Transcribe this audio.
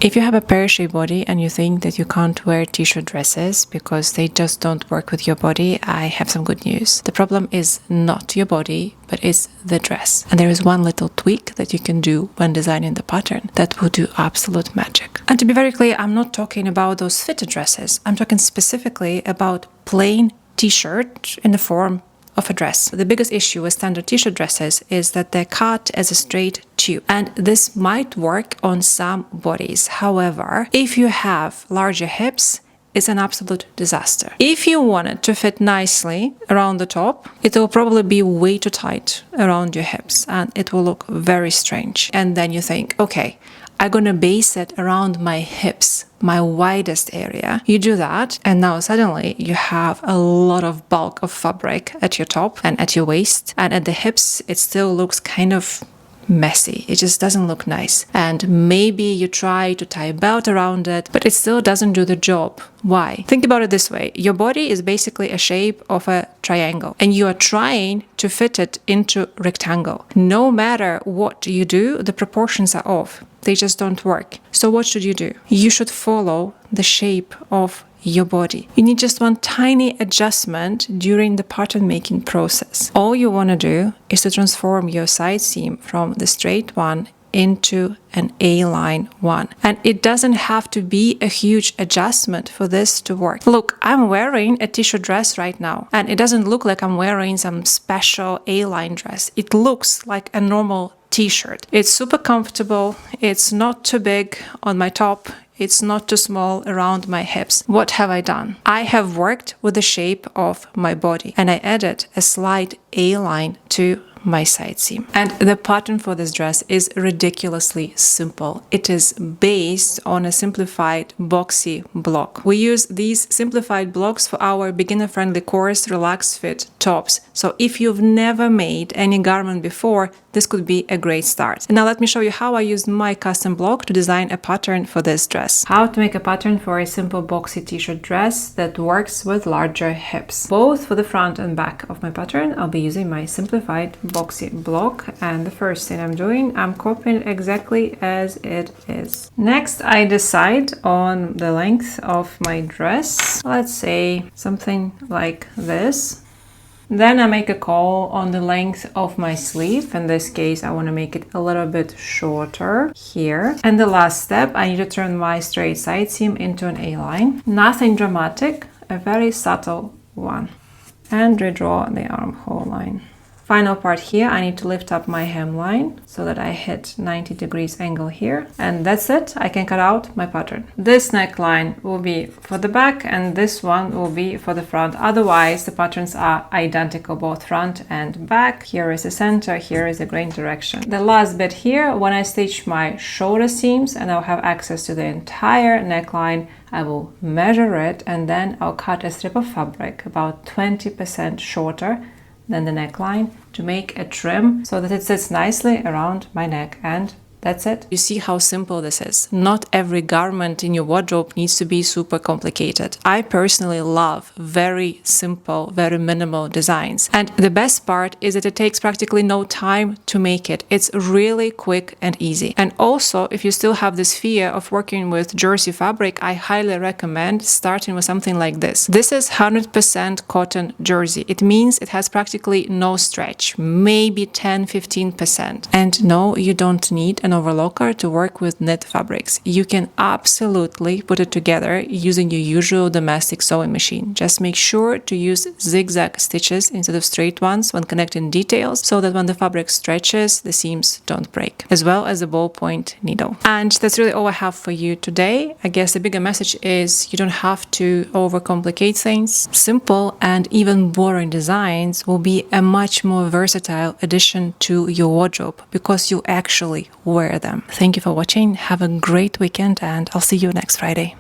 If you have a pear-shaped body and you think that you can't wear t-shirt dresses because they just don't work with your body, I have some good news. The problem is not your body, but it's the dress. And there is one little tweak that you can do when designing the pattern that will do absolute magic. And to be very clear, I'm not talking about those fitted dresses. I'm talking specifically about plain t-shirt in the form of a dress. The biggest issue with standard t-shirt dresses is that they're cut as a straight tube, and this might work on some bodies. However, if you have larger hips, it's an absolute disaster. If you want it to fit nicely around the top, it will probably be way too tight around your hips and it will look very strange. And then you think, okay, I'm gonna base it around my hips, my widest area. You do that, and now suddenly you have a lot of bulk of fabric at your top and at your waist, and at the hips it still looks kind of messy. It just doesn't look nice. And maybe you try to tie a belt around it, but it still doesn't do the job. Why? Think about it this way. Your body is basically a shape of a triangle, and you are trying to fit it into rectangle. No matter what you do, the proportions are off. They just don't work. So what should you do? You should follow the shape of your body. You need just one tiny adjustment during the pattern making process. All you want to do is to transform your side seam from the straight one into an A-line one. And it doesn't have to be a huge adjustment for this to work. Look, I'm wearing a t-shirt dress right now, and it doesn't look like I'm wearing some special A-line dress. It looks like a normal t-shirt. It's super comfortable. It's not too big on my top. It's not too small around my hips. What have I done? I have worked with the shape of my body, and I added a slight A-line to my side seam. And the pattern for this dress is ridiculously simple. It is based on a simplified boxy block. We use these simplified blocks for our beginner-friendly course relaxed fit tops. So if you've never made any garment before, this could be a great start. And now let me show you how I used my custom block to design a pattern for this dress. How to make a pattern for a simple boxy t-shirt dress that works with larger hips. Both for the front and back of my pattern, I'll be using my simplified boxy block, and the first thing I'm doing, I'm copying exactly as it is. Next, I decide on the length of my dress. Let's say something like this. Then I make a call on the length of my sleeve. In this case, I want to make it a little bit shorter here. And the last step, I need to turn my straight side seam into an A-line. Nothing dramatic, a very subtle one. And redraw the armhole line. Final part here, I need to lift up my hemline so that I hit 90 degrees angle here. And that's it, I can cut out my pattern. This neckline will be for the back and this one will be for the front. Otherwise, the patterns are identical, both front and back. Here is the center, here is the grain direction. The last bit here, when I stitch my shoulder seams and I'll have access to the entire neckline, I will measure it and then I'll cut a strip of fabric about 20% shorter than the neckline to make a trim so that it sits nicely around my neck, and that's it. You see how simple this is. Not every garment in your wardrobe needs to be super complicated. I personally love very simple, very minimal designs. And the best part is that it takes practically no time to make it. It's really quick and easy. And also, if you still have this fear of working with jersey fabric, I highly recommend starting with something like this. This is 100% cotton jersey. It means it has practically no stretch, maybe 10-15%. And no, you don't need an overlocker to work with knit fabrics. You can absolutely put it together using your usual domestic sewing machine. Just make sure to use zigzag stitches instead of straight ones when connecting details so that when the fabric stretches, the seams don't break, as well as the ballpoint needle. And that's really all I have for you today. I guess the bigger message is you don't have to overcomplicate things. Simple and even boring designs will be a much more versatile addition to your wardrobe because you actually wear them. Thank you for watching. Have a great weekend and I'll see you next Friday.